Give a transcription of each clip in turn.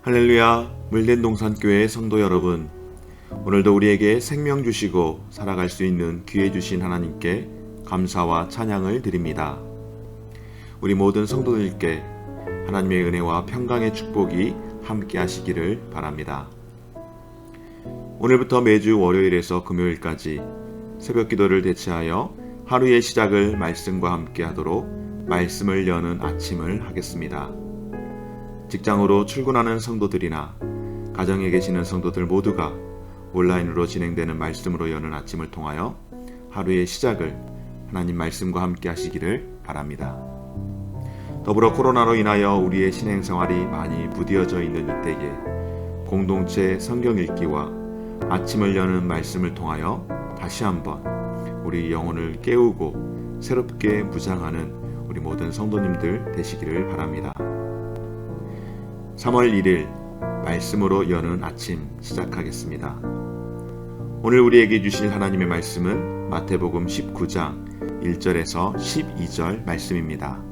할렐루야, 물된 동산교회 성도 여러분, 오늘도 우리에게 생명 주시고 살아갈 수 있는 기회 주신 하나님께 감사와 찬양을 드립니다. 우리 모든 성도들께 하나님의 은혜와 평강의 축복이 함께 하시기를 바랍니다. 오늘부터 매주 월요일에서 금요일까지 새벽 기도를 대체하여 하루의 시작을 말씀과 함께 하도록 말씀을 여는 아침을 하겠습니다. 직장으로 출근하는 성도들이나 가정에 계시는 성도들 모두가 온라인으로 진행되는 말씀으로 여는 아침을 통하여 하루의 시작을 하나님 말씀과 함께 하시기를 바랍니다. 더불어 코로나로 인하여 우리의 신행생활이 많이 무뎌져 있는 이때에 공동체 성경 읽기와 아침을 여는 말씀을 통하여 다시 한번 우리 영혼을 깨우고 새롭게 무장하는 우리 모든 성도님들 되시기를 바랍니다. 3월 1일 말씀으로 여는 아침 시작하겠습니다. 오늘 우리에게 주실 하나님의 말씀은 마태복음 19장 1절에서 12절 말씀입니다.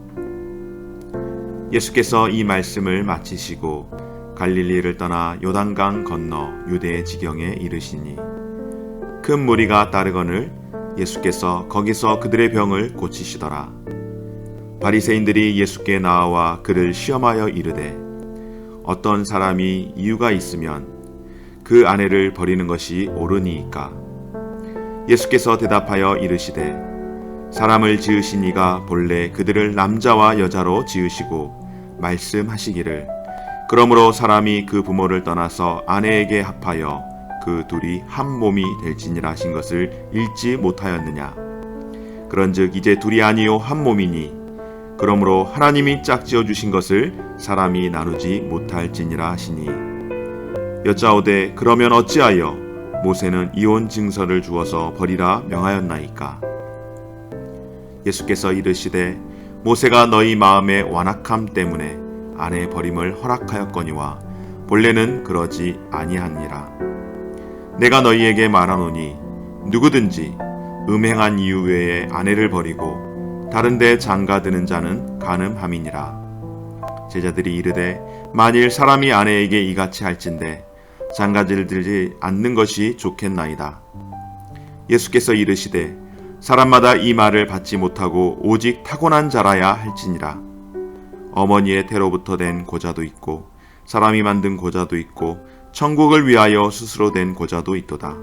예수께서 이 말씀을 마치시고 갈릴리를 떠나 요단강 건너 유대 지경에 이르시니 큰 무리가 따르거늘 예수께서 거기서 그들의 병을 고치시더라. 바리새인들이 예수께 나와 그를 시험하여 이르되 어떤 사람이 이유가 있으면 그 아내를 버리는 것이 옳으니이까? 예수께서 대답하여 이르시되 사람을 지으신 이가 본래 그들을 남자와 여자로 지으시고 말씀하시기를 그러므로 사람이 그 부모를 떠나서 아내에게 합하여 그 둘이 한 몸이 될지니라 하신 것을 읽지 못하였느냐? 그런즉 이제 둘이 아니요 한 몸이니 그러므로 하나님이 짝지어 주신 것을 사람이 나누지 못할지니라 하시니 여짜오되 그러면 어찌하여 모세는 이혼 증서를 주어서 버리라 명하였나이까? 예수께서 이르시되 모세가 너희 마음의 완악함 때문에 아내 버림을 허락하였거니와 본래는 그러지 아니하니라. 내가 너희에게 말하노니 누구든지 음행한 이유 외에 아내를 버리고 다른 데 장가드는 자는 간음함이니라. 제자들이 이르되 만일 사람이 아내에게 이같이 할진대 장가를 들지 않는 것이 좋겠나이다. 예수께서 이르시되 사람마다 이 말을 받지 못하고 오직 타고난 자라야 할지니라. 어머니의 태로부터 된 고자도 있고 사람이 만든 고자도 있고 천국을 위하여 스스로 된 고자도 있도다.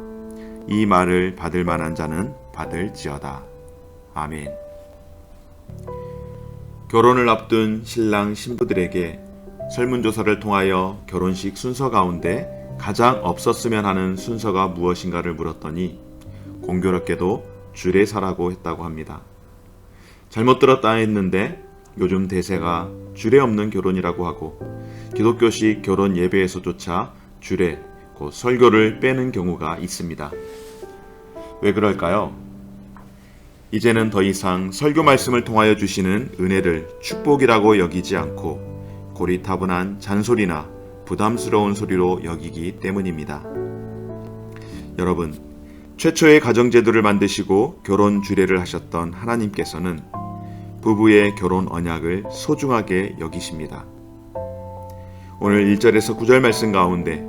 이 말을 받을 만한 자는 받을지어다. 아멘. 결혼을 앞둔 신랑 신부들에게 설문조사를 통하여 결혼식 순서 가운데 가장 없었으면 하는 순서가 무엇인가를 물었더니 공교롭게도 주례사라고 했다고 합니다. 잘못 들었다 했는데 요즘 대세가 주례 없는 결혼이라고 하고 기독교식 결혼 예배에서조차 주례, 곧 설교를 빼는 경우가 있습니다. 왜 그럴까요? 이제는 더 이상 설교 말씀을 통하여 주시는 은혜를 축복이라고 여기지 않고 고리타분한 잔소리나 부담스러운 소리로 여기기 때문입니다. 여러분, 최초의 가정제도를 만드시고 결혼 주례를 하셨던 하나님께서는 부부의 결혼 언약을 소중하게 여기십니다. 오늘 1절에서 9절 말씀 가운데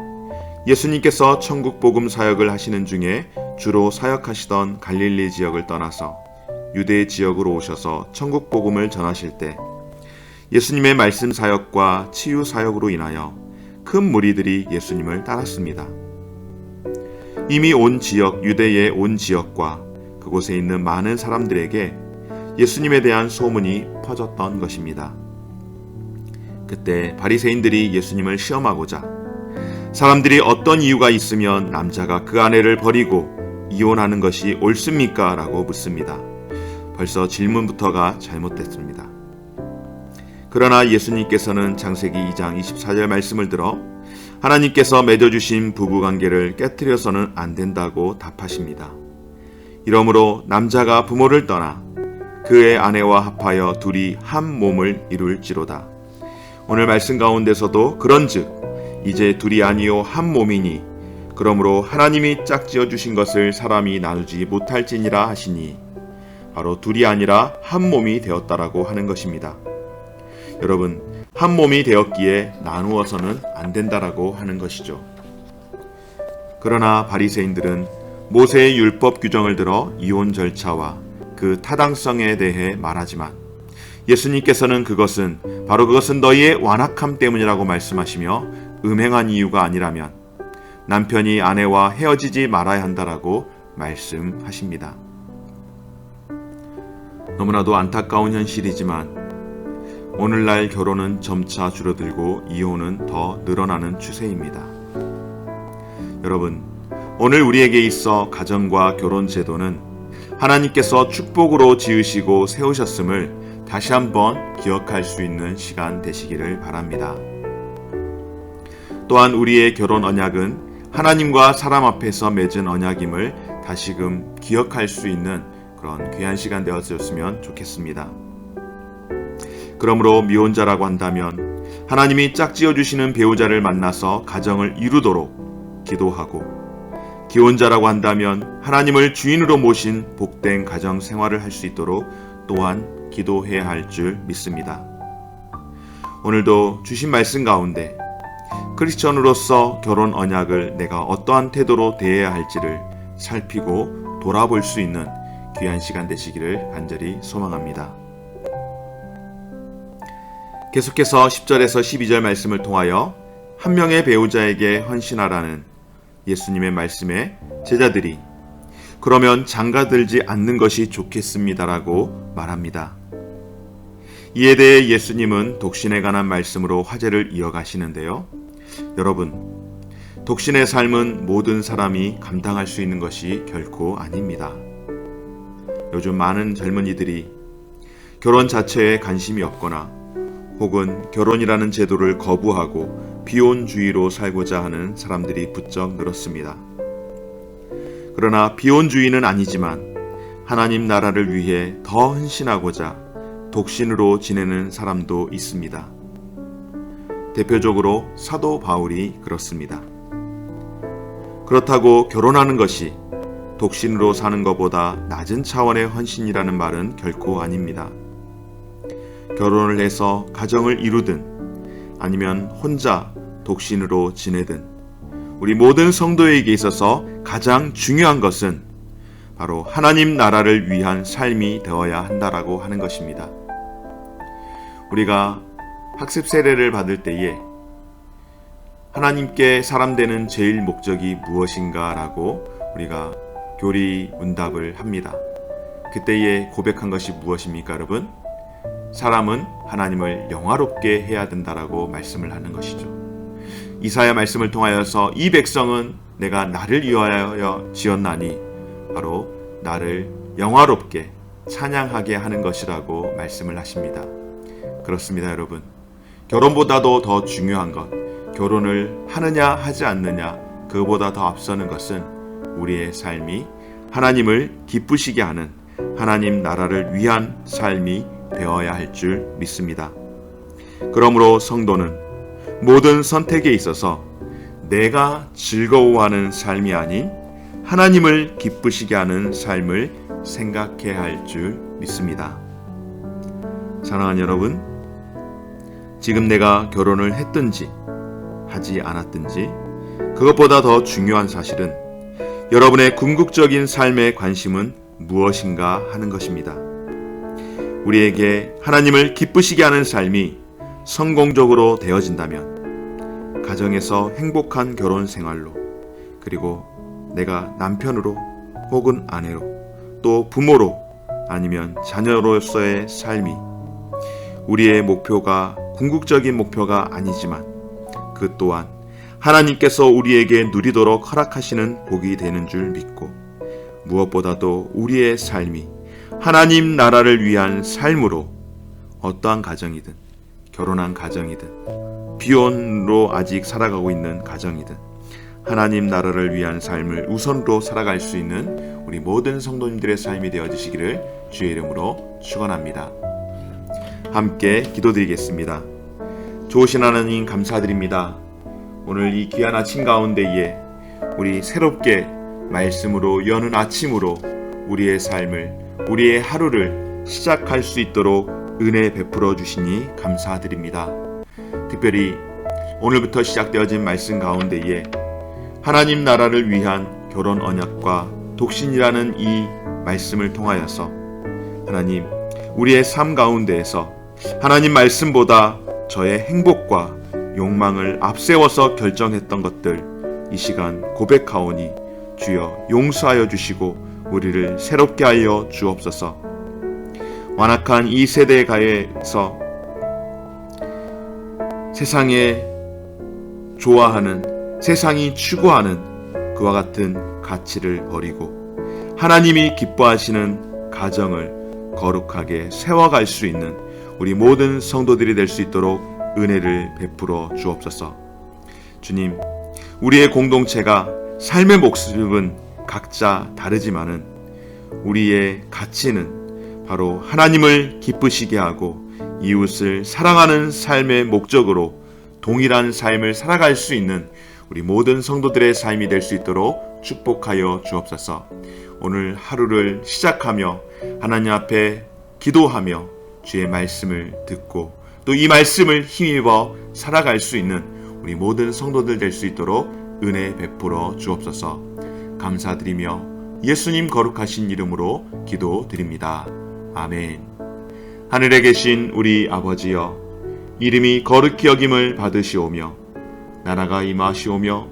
예수님께서 천국 복음 사역을 하시는 중에 주로 사역하시던 갈릴리 지역을 떠나서 유대 지역으로 오셔서 천국 복음을 전하실 때 예수님의 말씀 사역과 치유 사역으로 인하여 큰 무리들이 예수님을 따랐습니다. 이미 온 지역, 유대의 온 지역과 그곳에 있는 많은 사람들에게 예수님에 대한 소문이 퍼졌던 것입니다. 그때 바리새인들이 예수님을 시험하고자 사람들이 어떤 이유가 있으면 남자가 그 아내를 버리고 이혼하는 것이 옳습니까? 라고 묻습니다. 벌써 질문부터가 잘못됐습니다. 그러나 예수님께서는 창세기 2장 24절 말씀을 들어 하나님께서 맺어주신 부부관계를 깨트려서는 안 된다고 답하십니다. 이러므로 남자가 부모를 떠나 그의 아내와 합하여 둘이 한 몸을 이룰지로다. 오늘 말씀 가운데서도 그런즉 이제 둘이 아니요 한 몸이니 그러므로 하나님이 짝지어 주신 것을 사람이 나누지 못할지니라 하시니 바로 둘이 아니라 한 몸이 되었다라고 하는 것입니다. 여러분, 한 몸이 되었기에 나누어서는 안 된다라고 하는 것이죠. 그러나 바리새인들은 모세의 율법 규정을 들어 이혼 절차와 그 타당성에 대해 말하지만 예수님께서는 그것은 너희의 완악함 때문이라고 말씀하시며 음행한 이유가 아니라면 남편이 아내와 헤어지지 말아야 한다라고 말씀하십니다. 너무나도 안타까운 현실이지만 오늘날 결혼은 점차 줄어들고 이혼은 더 늘어나는 추세입니다. 여러분, 오늘 우리에게 있어 가정과 결혼 제도는 하나님께서 축복으로 지으시고 세우셨음을 다시 한번 기억할 수 있는 시간 되시기를 바랍니다. 또한 우리의 결혼 언약은 하나님과 사람 앞에서 맺은 언약임을 다시금 기억할 수 있는 그런 귀한 시간 되었으면 좋겠습니다. 그러므로 미혼자라고 한다면 하나님이 짝지어 주시는 배우자를 만나서 가정을 이루도록 기도하고, 기혼자라고 한다면 하나님을 주인으로 모신 복된 가정 생활을 할 수 있도록 또한 기도해야 할 줄 믿습니다. 오늘도 주신 말씀 가운데 크리스천으로서 결혼 언약을 내가 어떠한 태도로 대해야 할지를 살피고 돌아볼 수 있는 귀한 시간 되시기를 간절히 소망합니다. 계속해서 10절에서 12절 말씀을 통하여 한 명의 배우자에게 헌신하라는 예수님의 말씀에 제자들이 그러면 장가들지 않는 것이 좋겠습니다라고 말합니다. 이에 대해 예수님은 독신에 관한 말씀으로 화제를 이어가시는데요. 여러분, 독신의 삶은 모든 사람이 감당할 수 있는 것이 결코 아닙니다. 요즘 많은 젊은이들이 결혼 자체에 관심이 없거나 혹은 결혼이라는 제도를 거부하고 비혼주의로 살고자 하는 사람들이 부쩍 늘었습니다. 그러나 비혼주의는 아니지만 하나님 나라를 위해 더 헌신하고자 독신으로 지내는 사람도 있습니다. 대표적으로 사도 바울이 그렇습니다. 그렇다고 결혼하는 것이 독신으로 사는 것보다 낮은 차원의 헌신이라는 말은 결코 아닙니다. 결혼을 해서 가정을 이루든 아니면 혼자 독신으로 지내든 우리 모든 성도에게 있어서 가장 중요한 것은 바로 하나님 나라를 위한 삶이 되어야 한다라고 하는 것입니다. 우리가 학습 세례를 받을 때에 하나님께 사람 되는 제일 목적이 무엇인가 라고 우리가 교리 문답을 합니다. 그때에 고백한 것이 무엇입니까, 여러분? 사람은 하나님을 영화롭게 해야 된다라고 말씀을 하는 것이죠. 이사야 말씀을 통하여서 이 백성은 내가 나를 위하여 지었나니 바로 나를 영화롭게 찬양하게 하는 것이라고 말씀을 하십니다. 그렇습니다, 여러분. 결혼보다도 더 중요한 것, 결혼을 하느냐 하지 않느냐 그보다 더 앞서는 것은 우리의 삶이 하나님을 기쁘시게 하는 하나님 나라를 위한 삶이 되어야 할 줄 믿습니다. 그러므로 성도는 모든 선택에 있어서 내가 즐거워하는 삶이 아닌 하나님을 기쁘시게 하는 삶을 생각해야 할 줄 믿습니다. 사랑하는 여러분, 지금 내가 결혼을 했든지 하지 않았든지 그것보다 더 중요한 사실은 여러분의 궁극적인 삶의 관심은 무엇인가 하는 것입니다. 우리에게 하나님을 기쁘시게 하는 삶이 성공적으로 되어진다면 가정에서 행복한 결혼 생활로, 그리고 내가 남편으로 혹은 아내로 또 부모로 아니면 자녀로서의 삶이 우리의 목표가 궁극적인 목표가 아니지만 그 또한 하나님께서 우리에게 누리도록 허락하시는 복이 되는 줄 믿고, 무엇보다도 우리의 삶이 하나님 나라를 위한 삶으로 어떠한 가정이든, 결혼한 가정이든 비혼으로 아직 살아가고 있는 가정이든 하나님 나라를 위한 삶을 우선으로 살아갈 수 있는 우리 모든 성도님들의 삶이 되어주시기를 주의 이름으로 축원합니다. 함께 기도드리겠습니다. 좋으신 하나님 감사드립니다. 오늘 이 귀한 아침 가운데에 우리 새롭게 말씀으로 여는 아침으로 우리의 삶을, 우리의 하루를 시작할 수 있도록 은혜 베풀어 주시니 감사드립니다. 특별히 오늘부터 시작되어진 말씀 가운데에 하나님 나라를 위한 결혼 언약과 독신이라는 이 말씀을 통하여서 하나님, 우리의 삶 가운데에서 하나님 말씀보다 저의 행복과 욕망을 앞세워서 결정했던 것들 이 시간 고백하오니 주여 용서하여 주시고 우리를 새롭게 하여 주옵소서. 완악한 이 세대 가에서 세상에 좋아하는, 세상이 추구하는 그와 같은 가치를 버리고 하나님이 기뻐하시는 가정을 거룩하게 세워갈 수 있는 우리 모든 성도들이 될 수 있도록 은혜를 베풀어 주옵소서. 주님, 우리의 공동체가 삶의 목적은 각자 다르지만은 우리의 가치는 바로 하나님을 기쁘시게 하고 이웃을 사랑하는 삶의 목적으로 동일한 삶을 살아갈 수 있는 우리 모든 성도들의 삶이 될 수 있도록 축복하여 주옵소서. 오늘 하루를 시작하며 하나님 앞에 기도하며 주의 말씀을 듣고 또 이 말씀을 힘입어 살아갈 수 있는 우리 모든 성도들 될 수 있도록 은혜 베풀어 주옵소서. 감사드리며 예수님 거룩하신 이름으로 기도드립니다. 아멘. 하늘에 계신 우리 아버지여, 이름이 거룩히 여김을 받으시오며 나라가 임하시오며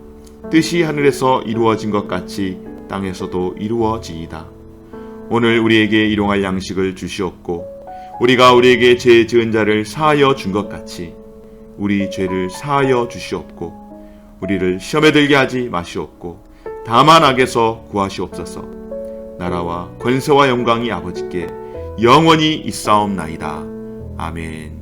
뜻이 하늘에서 이루어진 것 같이 땅에서도 이루어지이다. 오늘 우리에게 일용할 양식을 주시옵고 우리가 우리에게 죄 지은 자를 사하여 준 것 같이 우리 죄를 사하여 주시옵고 우리를 시험에 들게 하지 마시옵고 다만 악에서 구하시옵소서. 나라와 권세와 영광이 아버지께 영원히 있사옵나이다. 아멘.